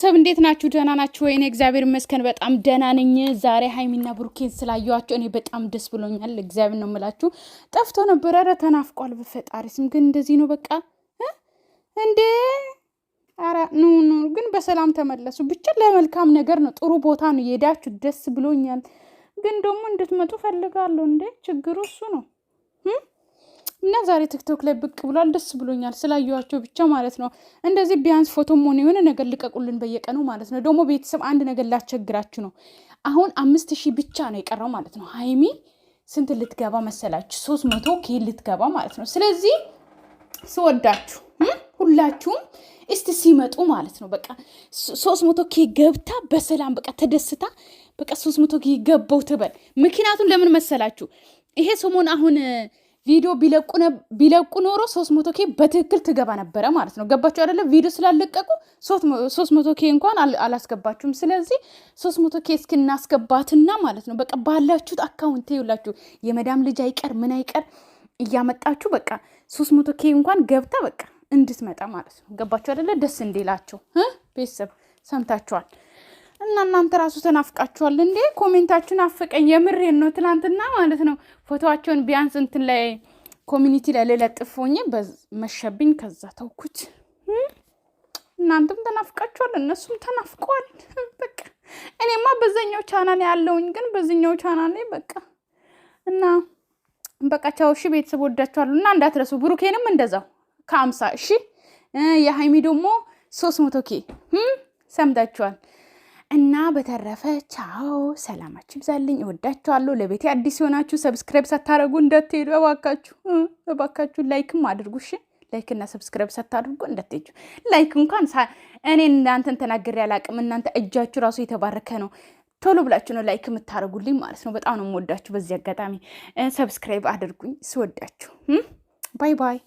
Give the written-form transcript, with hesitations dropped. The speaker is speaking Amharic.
ሰብ እንዴት ናችሁ? ደህና ናችሁ ወይ? እኔ እግዚአብሔር ይመስገን በጣም ደህና ነኝ። ዛሬ ሃይሚና ብሩኬን ስላየኋቸው እኔ በጣም ደስ ብሎኛል። እግዚአብሔር ነው የምላችሁ። ጠፍቶ ነበር፣ ኧረ ተናፍቋል። በፈጣሪ ስም ግን እንደዚህ ነው በቃ እንዴ! ኧረ ኑ ግን በሰላም ተመለሱ። ብቻ ለመልካም ነገር ነው፣ ጥሩ ቦታ ነው የሄዳችሁ። ደስ ብሎኛል። ግን ደግሞ እንድትመጡ ፈልጋለሁ። እንዴ ችግሩ እሱ ነው። እና ዛሬ ቲክቶክ ላይ ብቅ ብሏል። ደስ ብሎኛል ስላየኋቸው ብቻ ማለት ነው። እንደዚህ ቢያንስ ፎቶም ሆነ የሆነ ነገር ልቀቁልን በየቀኑ ማለት ነው። ደግሞ ቤተሰብ አንድ ነገር ላስቸግራችሁ ነው። አሁን 5000 ብቻ ነው የቀረው ማለት ነው። ሃይሚ ስንት ልትገባ መሰላችሁ? 300K ልትገባ ማለት ነው። ስለዚህ ስወዳችሁ ሁላችሁም እስቲ ሲመጡ ማለት ነው በቃ 300K ገብታ በሰላም በቃ ተደስታ በቃ 300K ገባው ትበል። ምክንያቱም ለምን መሰላችሁ? ይሄ ሰሞን አሁን ቪዲዮ ቢለቁ ኖሮ 300K በትክክል ትገባ ነበረ ማለት ነው። ገባችሁ አይደለ? ቪዲዮ ስላለቀቁ 300K እንኳን አላስገባችሁም። ስለዚህ 300K እስክናስገባትና ማለት ነው በቃ ባላችሁት አካውንት ይውላችሁ የመዳም ልጅ አይቀር ምን አይቀር እያመጣችሁ በቃ 300K እንኳን ገብታ በቃ እንድትመጣ ማለት ነው። ገባችሁ አይደለ? ደስ እንዲላቸው ቤተሰብ ሰምታችኋል። እና እናንተ ራሱ ተናፍቃችኋል እንዴ? ኮሜንታችሁን አፈቀኝ። የምሬን ነው። ትናንትና ማለት ነው ፎቶዋቸውን ቢያንስ እንትን ላይ ኮሚኒቲ ላይ ለጥፎኝ መሸብኝ። ከዛ ተውኩት። እናንተም ተናፍቃችኋል፣ እነሱም ተናፍቀዋል። በቃ እኔማ በዛኛው ቻናል ያለውኝ ግን በዚህኛው ቻናል ላይ በቃ እና በቃ ቻው። እሺ ቤተሰብ ወዳችኋለሁ እና እንዳትረሱ። ብሩኬንም እንደዛው ከ50 እሺ። የሃይሚ ደግሞ 300K ሰምታችኋል። እና በተረፈ ቻው፣ ሰላማችሁ ይብዛልኝ። እወዳችኋለሁ። ለቤቴ አዲስ የሆናችሁ ሰብስክራይብ ሳታደርጉ እንዳትሄዱ እባካችሁ። ላይክም አድርጉ እሺ። ላይክ እና ሰብስክራይብ ሳታደርጉ እንዳትሄዱ። ላይክ እንኳን እኔ እናንተን ተናግሬ አላቅም። እናንተ እጃችሁ ራሱ የተባረከ ነው። ቶሎ ብላችሁ ነው ላይክ የምታደርጉልኝ ማለት ነው። በጣም ነው የምወዳችሁ። በዚህ አጋጣሚ ሰብስክራይብ አድርጉኝ ስወዳችሁ። ባይ ባይ።